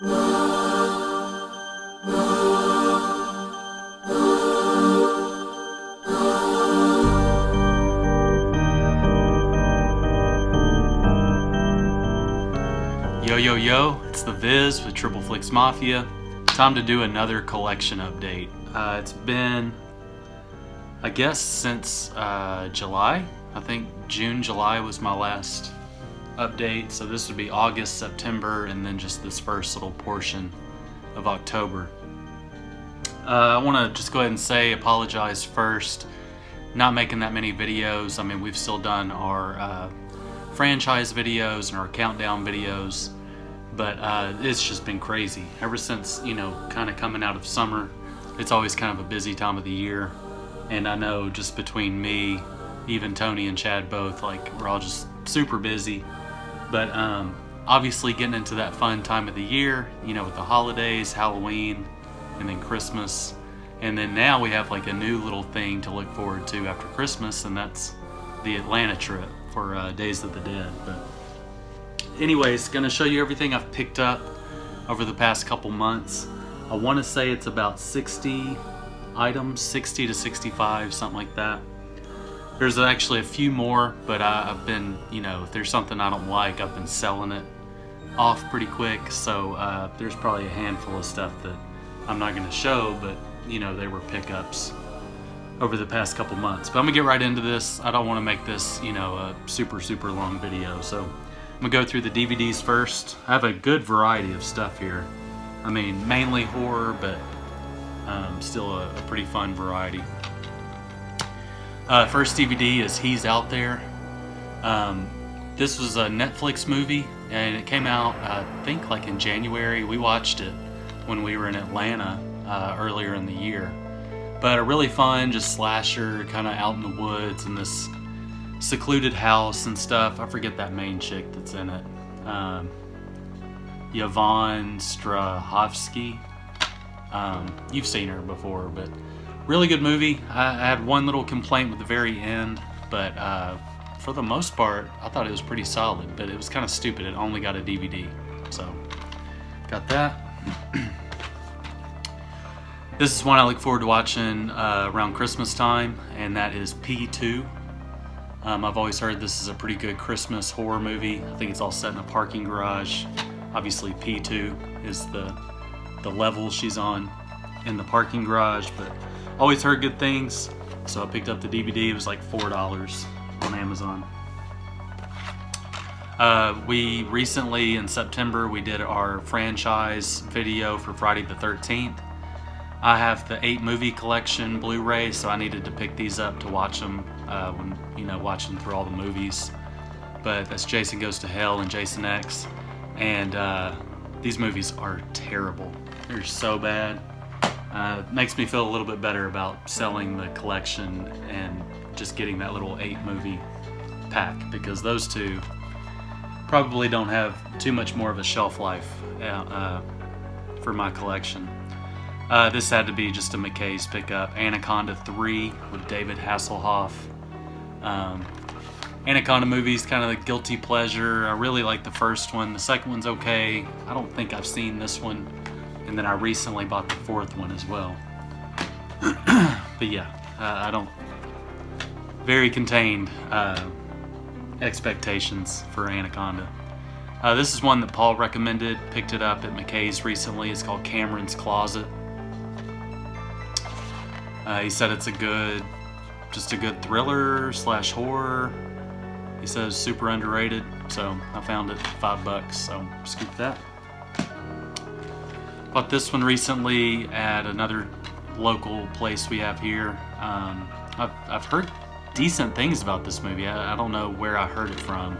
Yo, yo, yo, it's the Viz with Triple Flicks Mafia. Time to do another collection update. It's been, I guess, since July. I think June, July was my last update. So this would be August, September, and then just this first little portion of October. I want to just go ahead and say, apologize first. Not making that many videos. I mean, we've still done our franchise videos and our countdown videos, but it's just been crazy ever since, you know, kind of coming out of summer. It's always kind of a busy time of the year, and I know just between me, even Tony and Chad both, like, we're all just super busy. But obviously getting into that fun time of the year, you know, with the holidays, Halloween, and then Christmas, and then now we have like a new little thing to look forward to after Christmas, and that's the Atlanta trip for Days of the Dead. But anyways, gonna show you everything I've picked up over the past couple months. I want to say it's about 60 items, 60 to 65, something like that. There's actually a few more, but I've been, you know, if there's something I don't like, I've been selling it off pretty quick. So there's probably a handful of stuff that I'm not gonna show, but you know, they were pickups over the past couple months. But I'm gonna get right into this. I don't want to make this, you know, a super long video, so I'm gonna go through the DVDs first. I have a good variety of stuff here. I mean, mainly horror, but still a pretty fun variety. First DVD is He's Out There. This was a Netflix movie, and it came out, I think, like in January. We watched it when we were in Atlanta earlier in the year. But a really fun, just slasher, kind of out in the woods in this secluded house and stuff. I forget that main chick that's in it. Yvonne Strahovski. You've seen her before, but really good movie. I had one little complaint with the very end, but for the most part, I thought it was pretty solid, but it was kind of stupid. It only got a DVD, so got that. This is one I look forward to watching around Christmas time, and that is P2. I've always heard this is a pretty good Christmas horror movie. I think it's all set in a parking garage. Obviously P2 is the level she's on in the parking garage, but always heard good things, so I picked up the DVD. It was like $4 on Amazon. We recently, in September, we did our franchise video for Friday the 13th. I have the 8 movie collection Blu-ray, so I needed to pick these up to watch them when, you know, watch them through all the movies. But that's Jason Goes to Hell and Jason X, and these movies are terrible. They're so bad. Makes me feel a little bit better about selling the collection and just getting that little 8 movie pack, because those two probably don't have too much more of a shelf life for my collection. This had to be just a McKay's pickup. Anaconda 3 with David Hasselhoff. Anaconda movies, kind of the guilty pleasure. I really like the first one. The second one's okay. I don't think I've seen this one. And then I recently bought the 4th one as well. But yeah, I don't... Very contained expectations for Anaconda. This is one that Paul recommended. Picked it up at McKay's recently. It's called Cameron's Closet. He said it's just a good thriller / horror. He says super underrated, so I found it $5, so scoop that. Bought this one recently at another local place we have here. I've heard decent things about this movie. I don't know where I heard it from,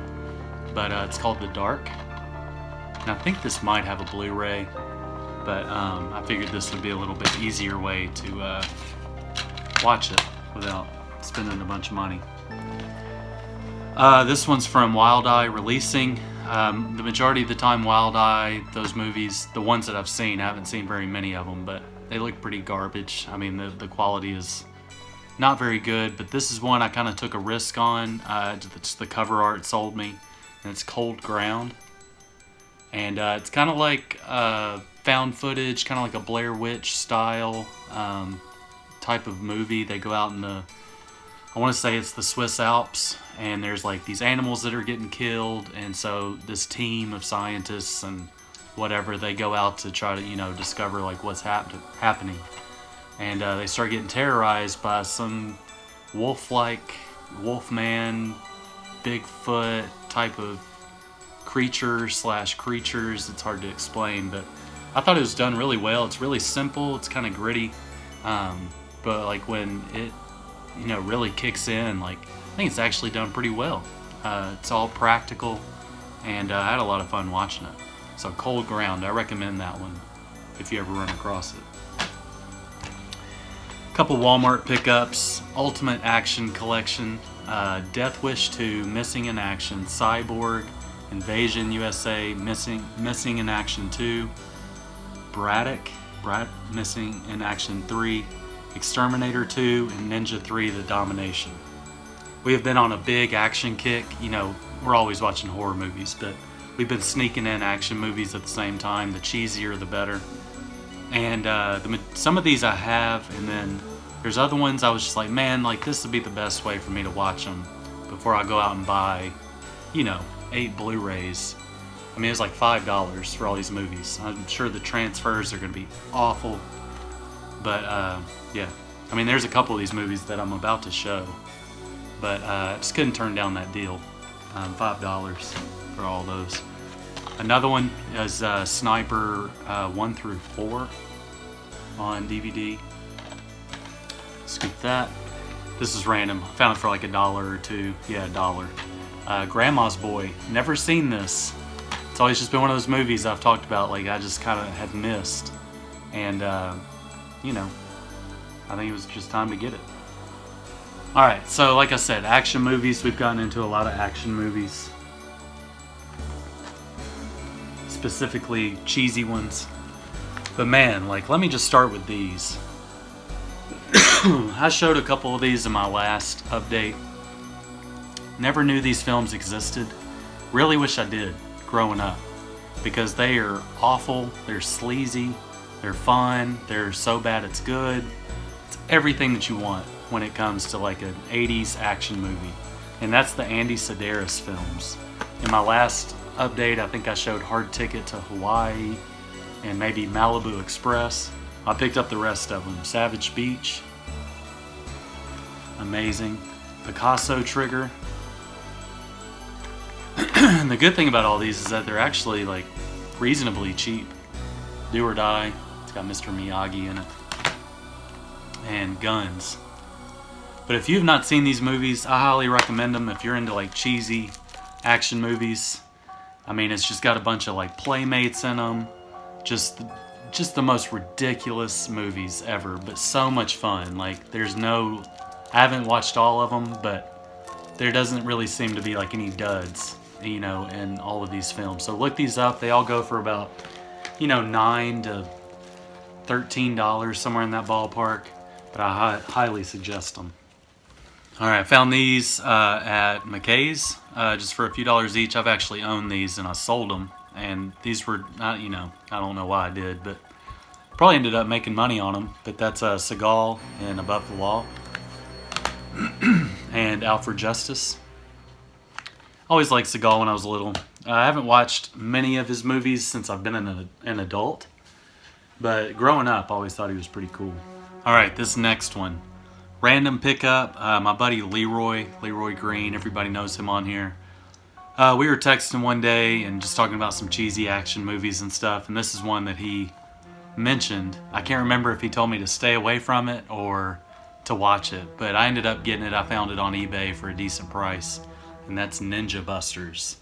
but it's called The Dark. And I think this might have a Blu-ray, but I figured this would be a little bit easier way to watch it without spending a bunch of money. This one's from Wild Eye Releasing. The majority of the time, Wild Eye, those movies, the ones that I've seen, I haven't seen very many of them, but they look pretty garbage. I mean, the quality is not very good, but this is one I kind of took a risk on. The cover art sold me, and it's Cold Ground. And it's kind of like found footage, kind of like a Blair Witch style type of movie. They go out in the, I want to say it's the Swiss Alps, and there's like these animals that are getting killed, and so this team of scientists and whatever, they go out to try to, you know, discover like what's happening. And they start getting terrorized by some wolf-like, wolfman, Bigfoot type of creatures. It's hard to explain, but I thought it was done really well. It's really simple. It's kind of gritty, but like when it, you know, really kicks in, like I think it's actually done pretty well. It's all practical, and I had a lot of fun watching it. So Cold Ground, I recommend that one if you ever run across it. Couple Walmart pickups: Ultimate Action Collection, Death Wish 2, Missing in Action, Cyborg, Invasion USA, Missing in Action 2, Braddock, Missing in Action 3, Exterminator 2, and Ninja 3: The Domination. We have been on a big action kick. You know, we're always watching horror movies, but we've been sneaking in action movies at the same time. The cheesier, the better. And some of these I have, and then there's other ones I was just like, man, like this would be the best way for me to watch them before I go out and buy, you know, 8 Blu-rays. I mean, it was like $5 for all these movies. I'm sure the transfers are going to be awful, but yeah. I mean, there's a couple of these movies that I'm about to show, but I just couldn't turn down that deal. $5 for all those. Another one is Sniper 1 through 4 on DVD. Scoop that. This is random. I found it for like $1 or $2. Yeah, $1. Grandma's Boy. Never seen this. It's always just been one of those movies I've talked about, like I just kind of had missed. And, you know, I think it was just time to get it. Alright, so like I said, action movies. We've gotten into a lot of action movies. Specifically cheesy ones. But man, like, let me just start with these. I showed a couple of these in my last update. Never knew these films existed. Really wish I did growing up, because they are awful, they're sleazy, they're fun, they're so bad it's good. It's everything that you want when it comes to like an 80s action movie. And that's the Andy Sedaris films. In my last update, I think I showed Hard Ticket to Hawaii and maybe Malibu Express. I picked up the rest of them. Savage Beach, amazing. Picasso Trigger. And the good thing about all these is that they're actually like reasonably cheap. Do or Die, it's got Mr. Miyagi in it. And Guns. But if you've not seen these movies, I highly recommend them if you're into like cheesy action movies. I mean, it's just got a bunch of like Playmates in them. Just the most ridiculous movies ever, but so much fun. Like, there's no, I haven't watched all of them, but there doesn't really seem to be like any duds, you know, in all of these films. So look these up. They all go for about, you know, $9 to $13, somewhere in that ballpark. But I highly suggest them. All right, I found these at McKay's just for a few dollars each. I've actually owned these and I sold them. And these were, you know, I don't know why I did, but probably ended up making money on them. But that's Seagal in Above the Law and Out for Justice. Always liked Seagal when I was little. I haven't watched many of his movies since I've been an adult. But growing up, I always thought he was pretty cool. All right, this next one. Random pickup. My buddy Leroy Green, everybody knows him on here. We were texting one day and just talking about some cheesy action movies and stuff, and this is one that he mentioned. I can't remember if he told me to stay away from it or to watch it, but I ended up getting it. I found it on eBay for a decent price, and that's Ninja Busters.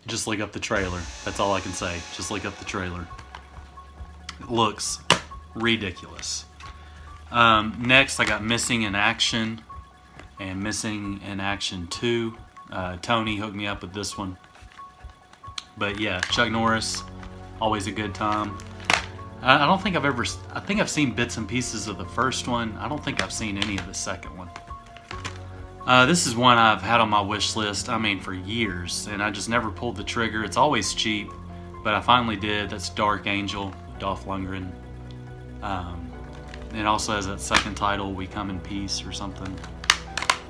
Just look up the trailer. That's all I can say. Just look up the trailer. It looks ridiculous. Next, I got Missing in Action and Missing in Action 2. Tony hooked me up with this one. But yeah, Chuck Norris, always a good time. I don't think I think I've seen bits and pieces of the first one. I don't think I've seen any of the second one. This is one I've had on my wish list, I mean, for years, and I just never pulled the trigger. It's always cheap, but I finally did. That's Dark Angel, Dolph Lundgren. It also has that second title, We Come in Peace or something.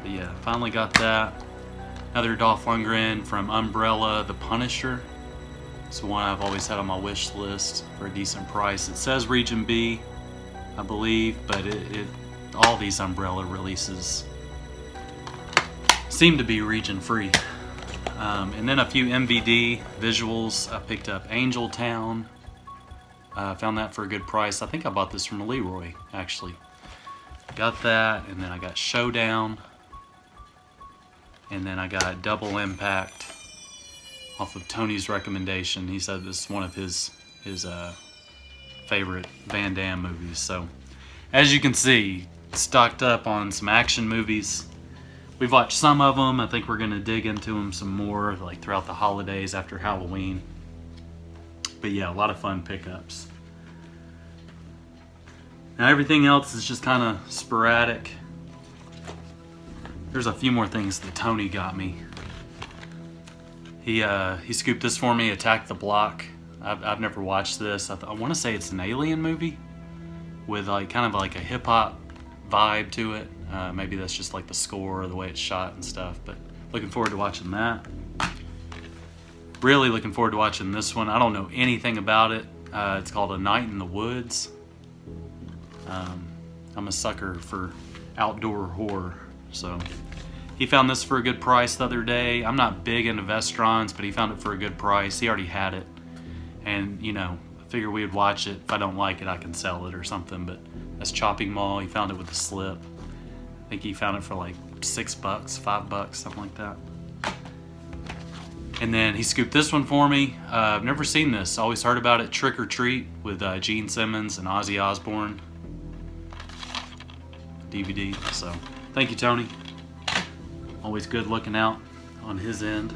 But yeah, finally got that. Another Dolph Lundgren from Umbrella, The Punisher. It's one I've always had on my wish list for a decent price. It says Region B, I believe, but all these Umbrella releases seem to be region free. And then a few MVD visuals. I picked up Angel Town. Found that for a good price. I think I bought this from Leroy, actually. Got that, and then I got Showdown. And then I got Double Impact off of Tony's recommendation. He said this is one of his favorite Van Damme movies. So, as you can see, stocked up on some action movies. We've watched some of them. I think we're going to dig into them some more, like throughout the holidays after Halloween. But yeah, a lot of fun pickups. Now everything else is just kind of sporadic. There's a few more things that Tony got me. He scooped this for me, Attack the Block. I've never watched this. I want to say it's an alien movie with like kind of like a hip hop vibe to it. Maybe that's just like the score or the way it's shot and stuff, but looking forward to watching that. Really looking forward to watching this one. I don't know anything about it. It's called A Night in the Woods. I'm a sucker for outdoor horror, so he found this for a good price the other day. I'm not big into Vestrons, but he found it for a good price. He already had it, and you know, I figure we would watch it. If I don't like it, I can sell it or something. But that's Chopping Mall. He found it with a slip. I think he found it for like $6, $5, something like that. And then he scooped this one for me. I've never seen this. Always heard about it. Trick or Treat with Gene Simmons and Ozzy Osbourne. DVD. So thank you, Tony. Always good looking out on his end.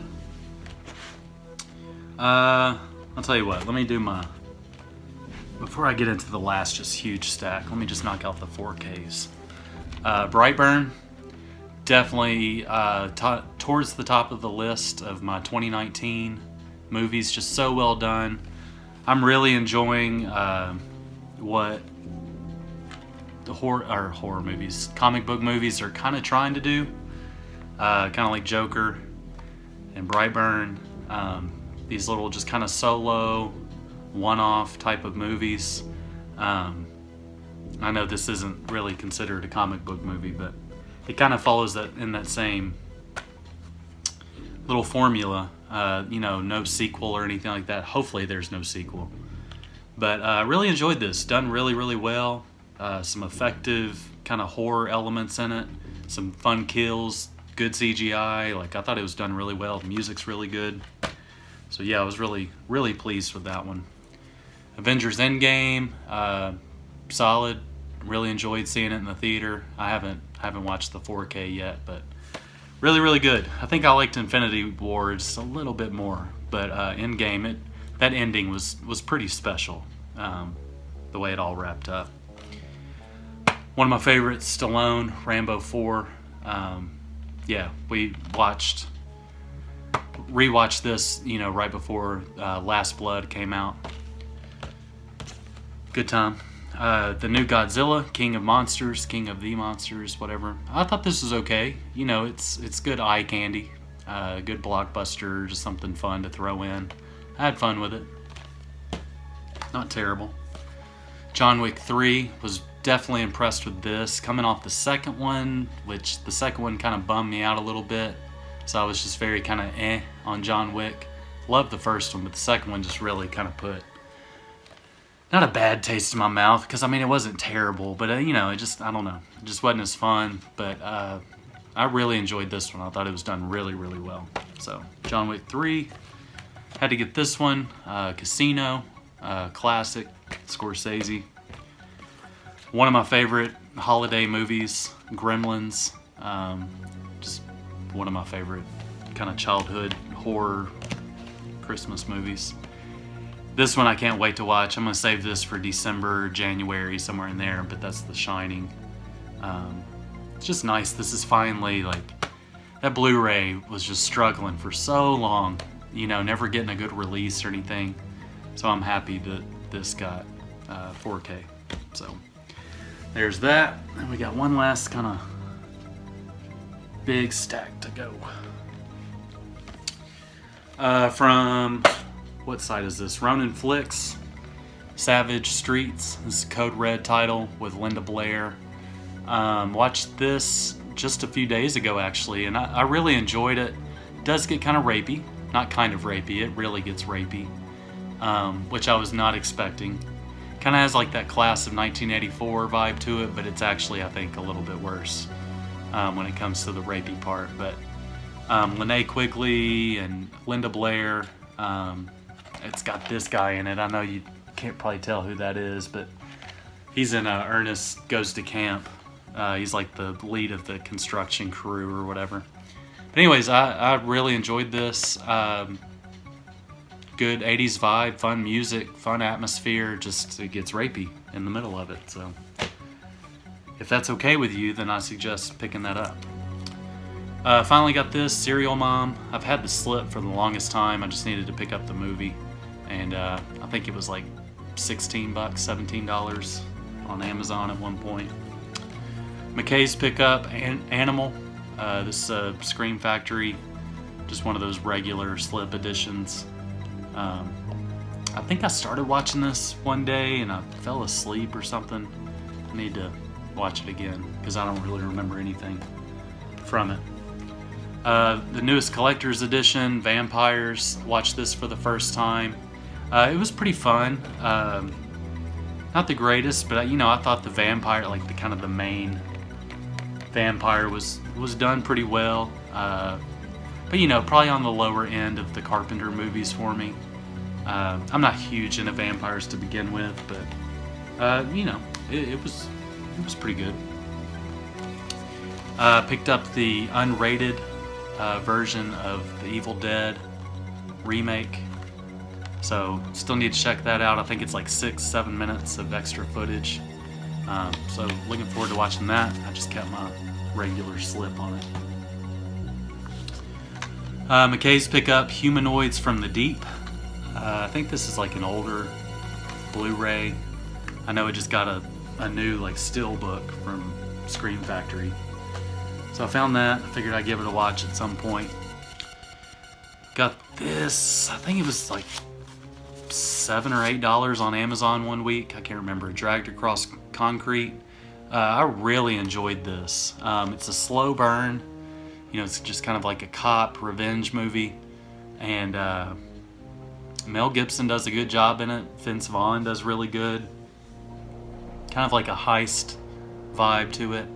I'll tell you what. Let me do my... Before I get into the last just huge stack, let me just knock out the 4Ks. Brightburn, definitely towards the top of the list of my 2019 movies. Just so well done. I'm really enjoying what the horror movies, comic book movies are kind of trying to do. Kind of like Joker and Brightburn. These little just kind of solo, one-off type of movies. I know this isn't really considered a comic book movie, but it kind of follows that in that same little formula. You know, no sequel or anything like that. Hopefully there's no sequel. But I really enjoyed this. Done really, really well. Some effective kind of horror elements in it. Some fun kills. Good CGI. Like, I thought it was done really well. The music's really good. So yeah, I was really, really pleased with that one. Avengers Endgame. Solid. Really enjoyed seeing it in the theater. I haven't watched the 4K yet, but really, really good. I think I liked Infinity War just a little bit more, but Endgame, that ending was pretty special. The way it all wrapped up. One of my favorites, Stallone, Rambo 4. Yeah, we rewatched this, you know, right before Last Blood came out. Good time. The new Godzilla, King of the Monsters, whatever. I thought this was okay. You know, it's good eye candy. Good blockbuster, just something fun to throw in. I had fun with it. Not terrible. John Wick 3, was definitely impressed with this. Coming off the second one, which the second one kind of bummed me out a little bit. So I was just very kind of on John Wick. Loved the first one, but the second one just really kind of put... not a bad taste in my mouth, because I mean it wasn't terrible, but you know, I don't know, it just wasn't as fun. But I really enjoyed this one. I thought it was done really, really well. So John Wick 3, had to get this one. Casino, classic, Scorsese. One of my favorite holiday movies, Gremlins. Just one of my favorite kind of childhood horror Christmas movies. This one I can't wait to watch. I'm going to save this for December, January, somewhere in there, but that's The Shining. It's just nice. This is finally like that Blu-ray was just struggling for so long, you know, never getting a good release or anything. So I'm happy that this got 4K. So there's that. And we got one last kind of big stack to go. From, what site is this? Ronin Flicks, Savage Streets. This is a Code Red title with Linda Blair. Watched this just a few days ago, actually, and I really enjoyed it. It does get kind of rapey. Not kind of rapey, it really gets rapey, which I was not expecting. Kind of has like that Class of 1984 vibe to it, but it's actually, I think, a little bit worse when it comes to the rapey part. But Linnea Quigley and Linda Blair, it's got this guy in it. I know you can't probably tell who that is, but he's in Ernest Goes to Camp. He's like the lead of the construction crew or whatever. But anyways, I really enjoyed this. Good 80s vibe, fun music, fun atmosphere, just it gets rapey in the middle of it. So if that's okay with you, then I suggest picking that up. Finally got this, Serial Mom. I've had the slip for the longest time. I just needed to pick up the movie. And I think it was like $16, $17 on Amazon at one point. McKay's pickup, Animal. This Scream Factory, just one of those regular slip editions. I think I started watching this one day and I fell asleep or something. I need to watch it again because I don't really remember anything from it. The newest collector's edition, Vampires. Watched this for the first time. It was pretty fun. Not the greatest, but I thought the vampire, like the kind of the main vampire, was done pretty well. But probably on the lower end of the Carpenter movies for me. I'm not huge into vampires to begin with, but it was pretty good. Picked up the unrated version of the Evil Dead remake, so still need to check that out. I think it's like 6-7 minutes of extra footage, so looking forward to watching that. I just kept my regular slip on it. McKay's pickup, Humanoids from the Deep. I think this is like an older Blu-ray. I know it just got a new like still book from Scream Factory. So I found that. I figured I'd give it a watch at some point. Got this. I think it was like $7 or $8 on Amazon one week. I can't remember. Dragged Across Concrete. I really enjoyed this. It's a slow burn. It's just kind of like a cop revenge movie. And Mel Gibson does a good job in it. Vince Vaughn does really good. Kind of like a heist vibe to it.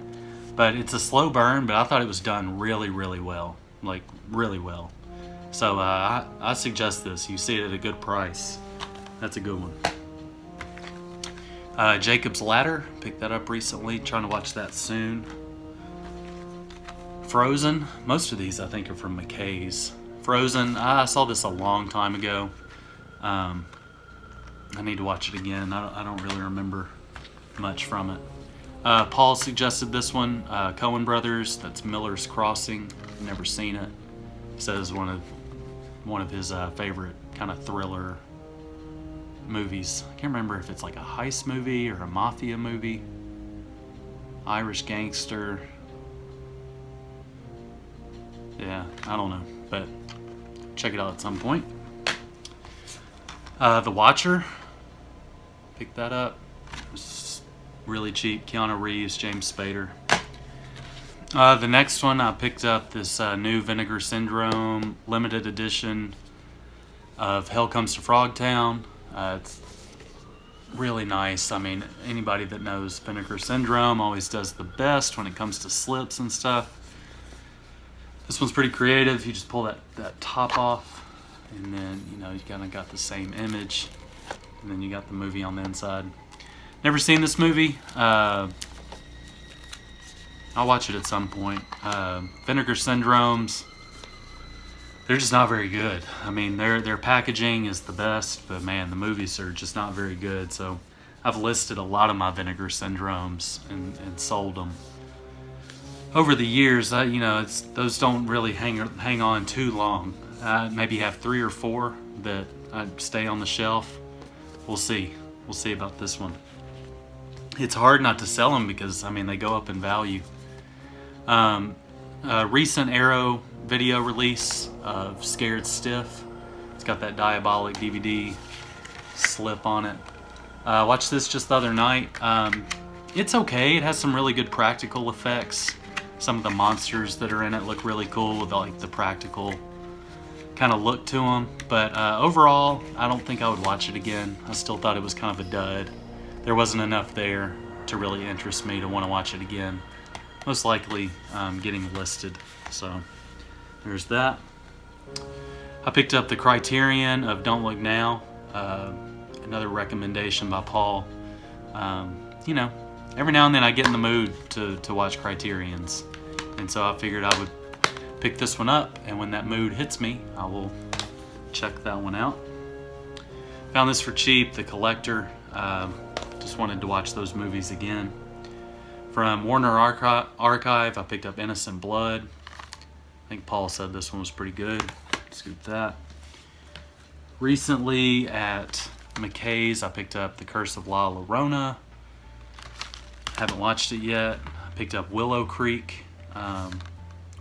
But it's a slow burn, but I thought it was done really, really well. Like, really well. So I suggest this. You see it at a good price. That's a good one. Jacob's Ladder. Picked that up recently. Trying to watch that soon. Frozen. Most of these, I think, are from McKay's. Frozen. I saw this a long time ago. I need to watch it again. I don't really remember much from it. Paul suggested this one, Coen Brothers. That's Miller's Crossing. Never seen it. He says one of his favorite kind of thriller movies. I can't remember if it's like a heist movie or a mafia movie. Irish gangster. Yeah, I don't know, but check it out at some point. The Watcher. Picked that up. It was really cheap. Keanu Reeves, James Spader. The next one, I picked up this new Vinegar Syndrome limited edition of Hell Comes to Frogtown. It's really nice. I mean, anybody that knows Vinegar Syndrome always does the best when it comes to slips and stuff. This one's pretty creative. You just pull that top off, and then you kind of got the same image, and then you got the movie on the inside. Never seen this movie. I'll watch it at some point. Vinegar Syndromes, they're just not very good. I mean, their packaging is the best, but man, the movies are just not very good. So I've listed a lot of my Vinegar Syndromes and sold them. over the years, those don't really hang on too long. Maybe have 3 or 4 that stay on the shelf. We'll see. We'll see about this one. It's hard not to sell them because they go up in value. A recent Arrow video release of Scared Stiff. It's got that Diabolic DVD slip on it. Watched this just the other night. It's okay. It has some really good practical effects. Some of the monsters that are in it look really cool with like the practical kind of look to them. But overall, I don't think I would watch it again. I still thought it was kind of a dud. There wasn't enough there to really interest me to want to watch it again. Most likely getting listed. So there's that. I picked up the Criterion of Don't Look Now. Another recommendation by Paul. Every now and then I get in the mood to watch Criterions. And so I figured I would pick this one up, and when that mood hits me, I will check that one out. Found this for cheap, The Collector. Just wanted to watch those movies again. From Warner Archive, I picked up Innocent Blood. I think Paul said this one was pretty good. Scoop that. Recently at McKay's, I picked up The Curse of La Llorona. Haven't watched it yet. I picked up Willow Creek.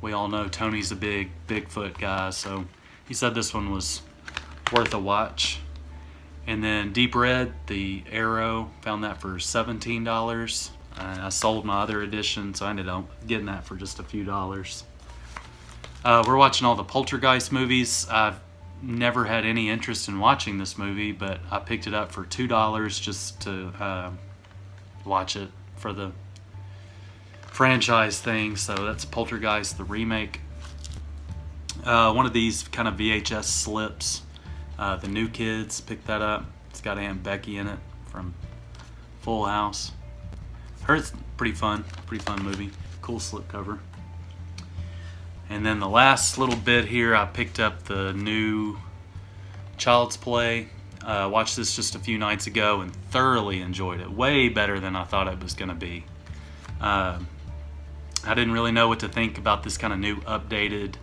We all know Tony's a big Bigfoot guy, so he said this one was worth a watch. And then Deep Red, The Arrow, found that for $17. I sold my other edition, so I ended up getting that for just a few dollars. We're watching all the Poltergeist movies. I've never had any interest in watching this movie, but I picked it up for $2 just to watch it for the franchise thing. So that's Poltergeist, the remake. One of these kind of VHS slips. The New Kids, picked that up. It's got Aunt Becky in it from Full House. Heard it's pretty fun movie. Cool slipcover. And then the last little bit here, I picked up the new Child's Play. Watched this just a few nights ago and thoroughly enjoyed it. Way better than I thought it was going to be. I didn't really know what to think about this kind of new updated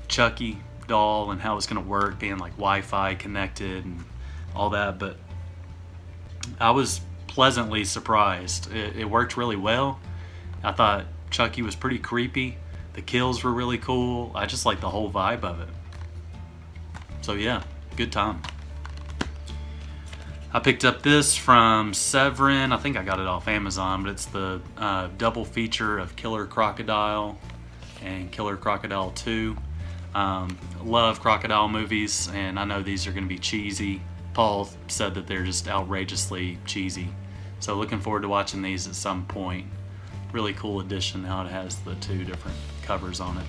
Chucky doll and how it's going to work, being like Wi-Fi connected and all that, but I was pleasantly surprised. It worked really well. I thought Chucky was pretty creepy. The kills were really cool. I just like the whole vibe of it. So yeah, good time. I picked up this from Severin. I think I got it off Amazon, but it's the double feature of Killer Crocodile and Killer Crocodile 2. Love crocodile movies, and I know these are going to be cheesy. Paul said that they're just outrageously cheesy. So looking forward to watching these at some point. Really cool edition how it has the 2 different covers on it.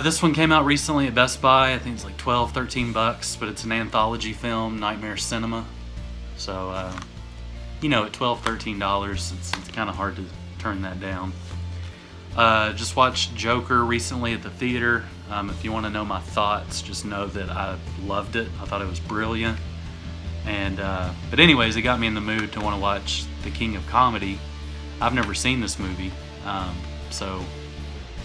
This one came out recently at Best Buy. I think it's like $12-13, but it's an anthology film, Nightmare Cinema. So, at $12-13, it's kind of hard to turn that down. Just watched Joker recently at the theater. If you want to know my thoughts, just know that I loved it. I thought it was brilliant. And but anyways, it got me in the mood to want to watch The King of Comedy. I've never seen this movie, so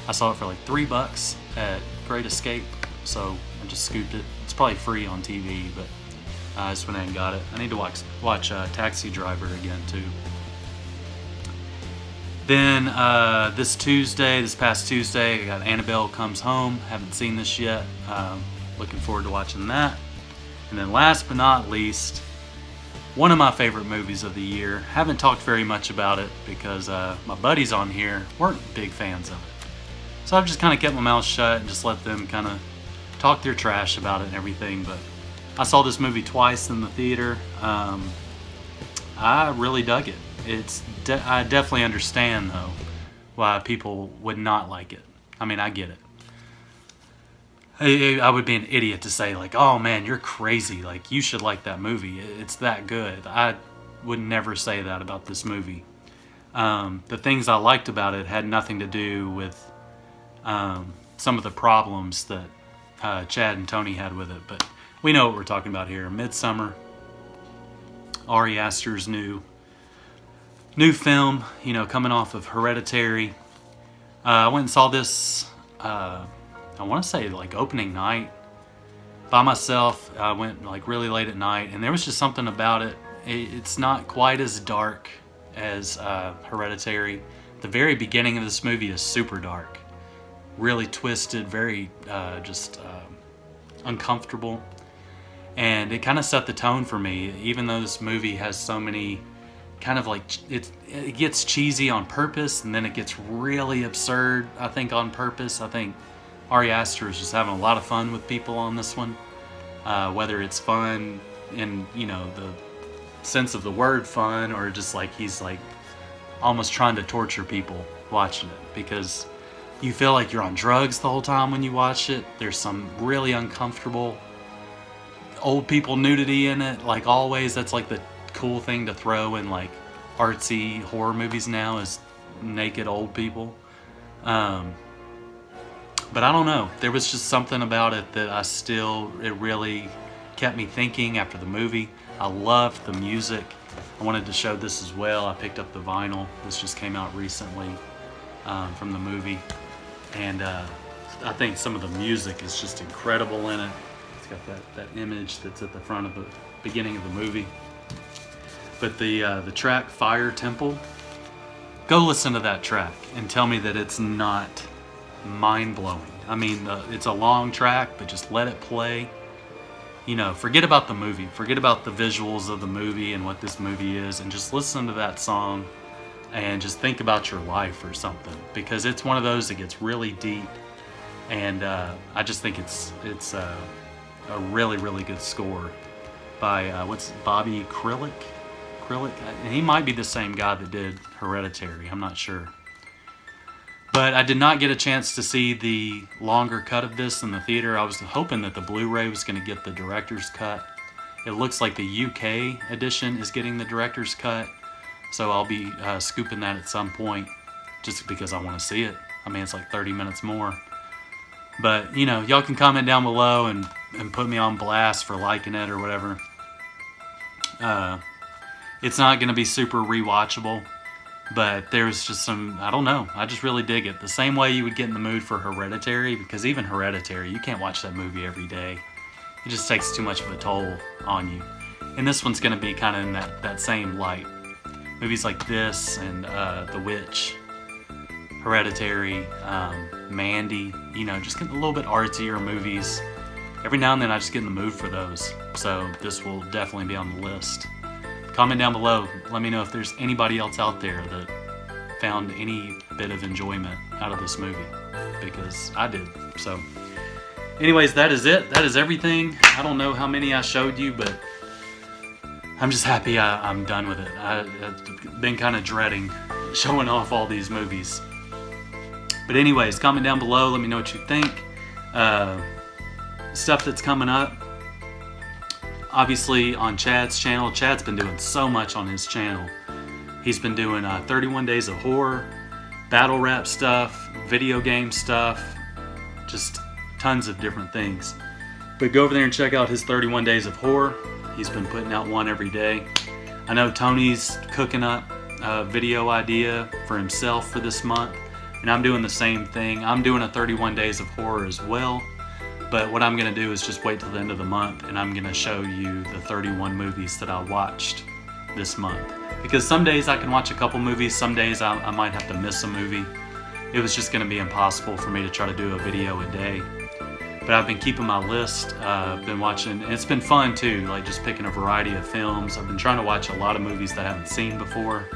I saw it for like $3 at Great Escape, so I just scooped it. It's probably free on TV, but I just went ahead and got it. I need to watch Taxi Driver again too. Then this past Tuesday, I got Annabelle Comes Home. Haven't seen this yet. Looking forward to watching that. And then last but not least, one of my favorite movies of the year. Haven't talked very much about it because my buddies on here weren't big fans of it. So I've just kind of kept my mouth shut and just let them kind of talk their trash about it and everything. But I saw this movie twice in the theater. I really dug it. I definitely understand, though, why people would not like it. I mean, I get it. I would be an idiot to say, like, oh man, you're crazy. Like, you should like that movie. It's that good. I would never say that about this movie. The things I liked about it had nothing to do with some of the problems that Chad and Tony had with it. But we know what we're talking about here. Midsommar, Ari Aster's new new film, you know, coming off of Hereditary. I went and saw this, I want to say like opening night by myself. I went like really late at night, and there was just something about it. It's not quite as dark as Hereditary. The very beginning of this movie is super dark, really twisted, very just uncomfortable, and it kind of set the tone for me. Even though this movie has so many kind of like, it gets cheesy on purpose, and then it gets really absurd, I think, on purpose. I think Ari Aster is just having a lot of fun with people on this one, whether it's fun in, you know, the sense of the word fun, or just like he's like almost trying to torture people watching it, because you feel like you're on drugs the whole time when you watch it. There's some really uncomfortable old people nudity in it, like always. That's like the cool thing to throw in like artsy horror movies now, is naked old people. But I don't know, there was just something about it that it really kept me thinking after the movie. I loved the music. I wanted to show this as well. I picked up the vinyl. This just came out recently from the movie. And I think some of the music is just incredible in it. It's got that image that's at the front of the beginning of the movie. But the track Fire Temple, go listen to that track and tell me that it's not mind-blowing. I mean, it's a long track, but just let it play. You know, forget about the movie. Forget about the visuals of the movie and what this movie is, and just listen to that song and just think about your life or something, because it's one of those that gets really deep. And I just think it's a really, really good score by Bobby Krilic. And he might be the same guy that did Hereditary, I'm not sure. But I did not get a chance to see the longer cut of this in the theater. I was hoping that the Blu-ray was going to get the director's cut. It looks like the UK edition is getting the director's cut, so I'll be scooping that at some point, just because I want to see it. I mean, it's like 30 minutes more. But, you know, y'all can comment down below and put me on blast for liking it or whatever. It's not going to be super rewatchable, but there's just some, I don't know, I just really dig it. The same way you would get in the mood for Hereditary, because even Hereditary, you can't watch that movie every day. It just takes too much of a toll on you. And this one's going to be kind of in that same light. Movies like this and The Witch, Hereditary, Mandy, you know, just getting a little bit artsier movies. Every now and then I just get in the mood for those. So this will definitely be on the list. Comment down below. Let me know if there's anybody else out there that found any bit of enjoyment out of this movie, because I did. So anyways, that is it. That is everything. I don't know how many I showed you, but I'm just happy I'm done with it. I've been kind of dreading showing off all these movies. But anyways, comment down below. Let me know what you think. Stuff that's coming up. Obviously on Chad's channel. Chad's been doing so much on his channel. He's been doing 31 Days of Horror, battle rap stuff, video game stuff, just tons of different things. But go over there and check out his 31 Days of Horror. He's been putting out one every day. I know Tony's cooking up a video idea for himself for this month, and I'm doing the same thing. I'm doing a 31 Days of Horror as well. But what I'm going to do is just wait till the end of the month, and I'm going to show you the 31 movies that I watched this month. Because some days I can watch a couple movies, some days I might have to miss a movie. It was just going to be impossible for me to try to do a video a day. But I've been keeping my list. I've been watching, and it's been fun too, like just picking a variety of films. I've been trying to watch a lot of movies that I haven't seen before.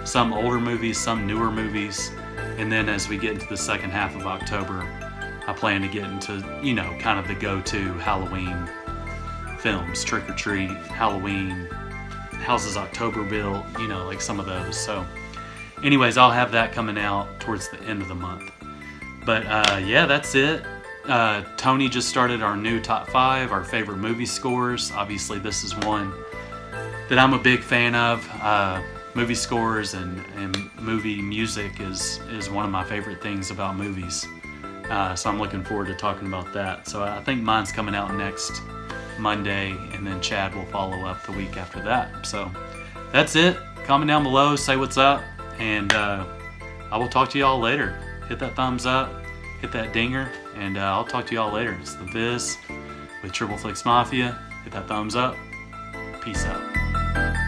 Some older movies, some newer movies. And then as we get into the second half of October, I plan to get into, you know, kind of the go-to Halloween films. Trick or Treat, Halloween, Houses October Built, you know, like some of those. So anyways, I'll have that coming out towards the end of the month. But yeah, that's it. Tony just started our new top 5, our favorite movie scores. Obviously this is one that I'm a big fan of. Movie scores and movie music is one of my favorite things about movies. So I'm looking forward to talking about that. So I think mine's coming out next Monday, and then Chad will follow up the week after that. So that's it. comment down below, say what's up, and I will talk to y'all later. Hit that thumbs up, hit that dinger, and I'll talk to y'all later. It's the Viz with Triple Flicks Mafia. Hit that thumbs up. Peace out.